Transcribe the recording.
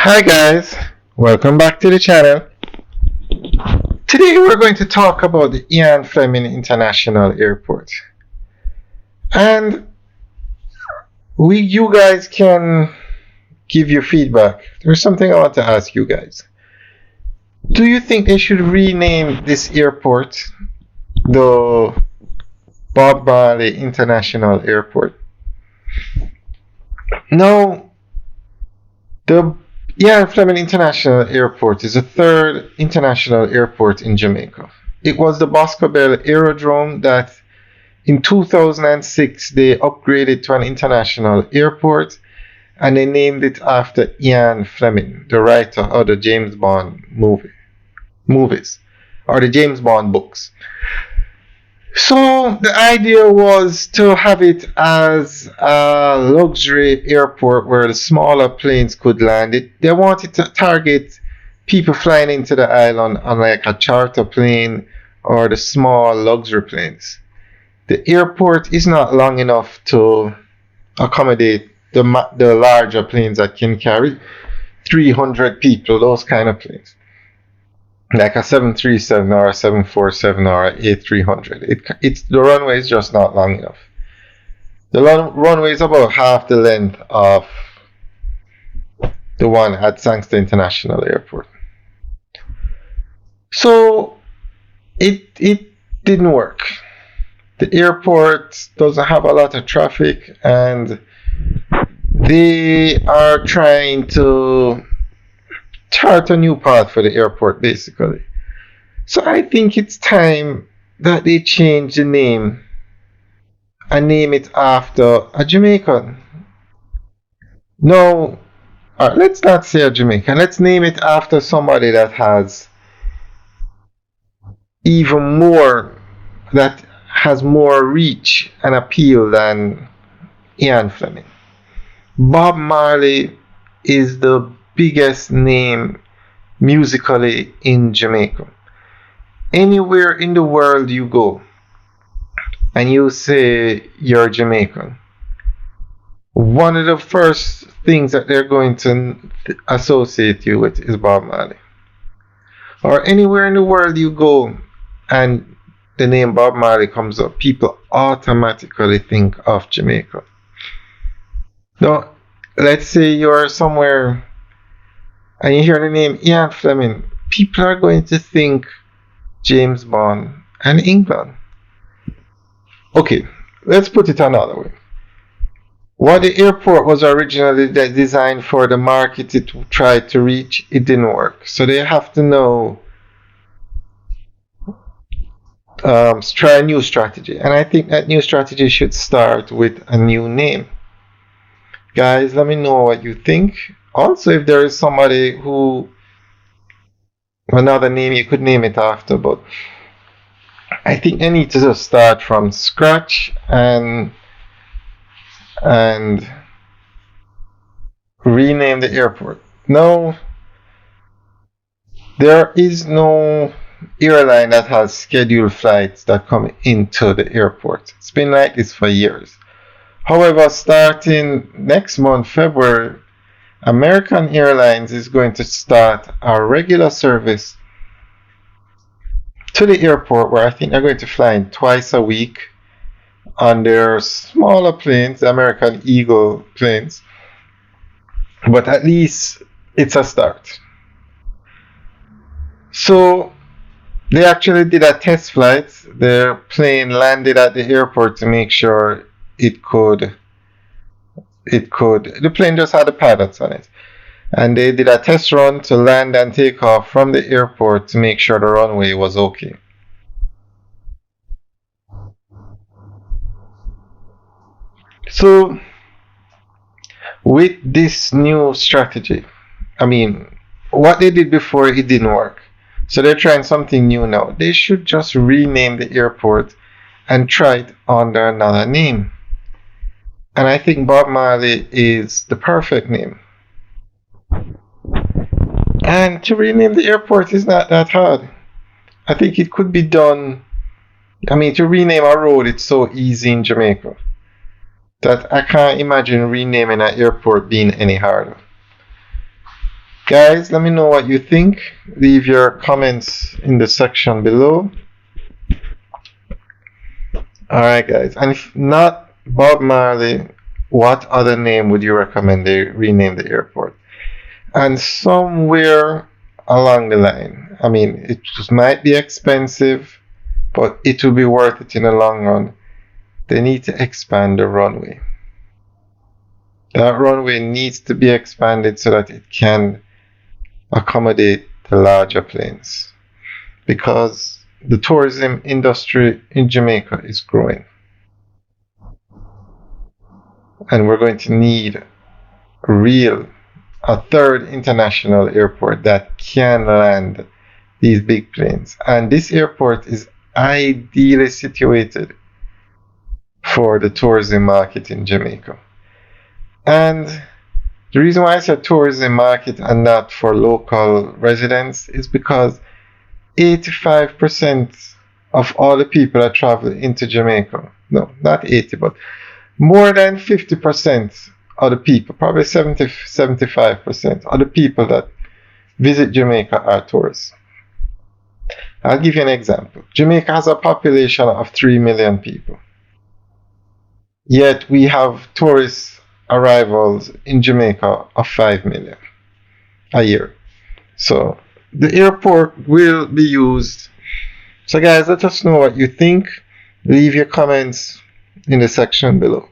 Hi guys, welcome back to the channel. Today we're going to talk about the Ian Fleming International Airport. And you guys can give your feedback. There's something I want to ask you guys. Do you think they should rename this airport the Bob Marley International Airport? Now, the Ian Fleming International Airport is the third international airport in Jamaica. It was the Boscobel Aerodrome that in 2006 they upgraded to an international airport and they named it after Ian Fleming, the writer of the James Bond movies or the James Bond books. So the idea was to have it as a luxury airport where the smaller planes could land. They wanted to target people flying into the island on like a charter plane or the small luxury planes. The airport is not long enough to accommodate the larger planes that can carry 300 people, those kind of planes. Like a 737 or a 747 or a A300. The runway is just not long enough. The runway is about half the length of the one at Sangster International Airport. So it didn't work. The airport doesn't have a lot of traffic and they are trying to chart a new path for the airport basically. So I think it's time that they change the name and name it after a Jamaican. No, let's not say a Jamaican. Let's name it after somebody that has that has more reach and appeal than Ian Fleming. Bob Marley is the biggest name musically in Jamaica. Anywhere in the world you go and you say you're Jamaican, one of the first things that they're going to associate you with is Bob Marley. Or anywhere in the world you go and the name Bob Marley comes up, people automatically think of Jamaica. Now, let's say you're somewhere and you hear the name Ian Fleming, people are going to think James Bond and England. Okay, let's put it another way. What the airport was originally designed for, the market it tried to reach, it didn't work. So they have to now try a new strategy. And I think that new strategy should start with a new name. Guys, let me know what you think. Also, if there is somebody another name you could name it after, but I think they need to just start from scratch and rename the airport. No, there is no airline that has scheduled flights that come into the airport. It's been like this for years. However, starting next month, February, American Airlines is going to start a regular service to the airport where I think they're going to fly in twice a week on their smaller planes, the American Eagle planes. But at least it's a start. So they actually did a test flight. Their plane landed at the airport to make sure the plane just had the pilots on it. And they did a test run to land and take off from the airport to make sure the runway was okay. So with this new strategy, I mean, what they did before, it didn't work. So they're trying something new now. They should just rename the airport and try it under another name. And I think Bob Marley is the perfect name. And to rename the airport is not that hard. I think it could be done. I mean, to rename a road, it's so easy in Jamaica that I can't imagine renaming an airport being any harder. Guys, let me know what you think. Leave your comments in the section below. Alright, guys. And if not Bob Marley, what other name would you recommend they rename the airport? And somewhere along the line, I mean, it just might be expensive, but it will be worth it in the long run. They need to expand the runway. That runway needs to be expanded so that it can accommodate the larger planes, because the tourism industry in Jamaica is growing. And we're going to need a third international airport that can land these big planes. And this airport is ideally situated for the tourism market in Jamaica. And the reason why I said tourism market and not for local residents is because 85% of all the people that travel into Jamaica, no, not 80, but more than 50% of the people, probably 75% of the people that visit Jamaica are tourists. I'll give you an example. Jamaica has a population of 3 million people. Yet we have tourist arrivals in Jamaica of 5 million a year. So the airport will be used. So guys, let us know what you think. Leave your comments in the section below.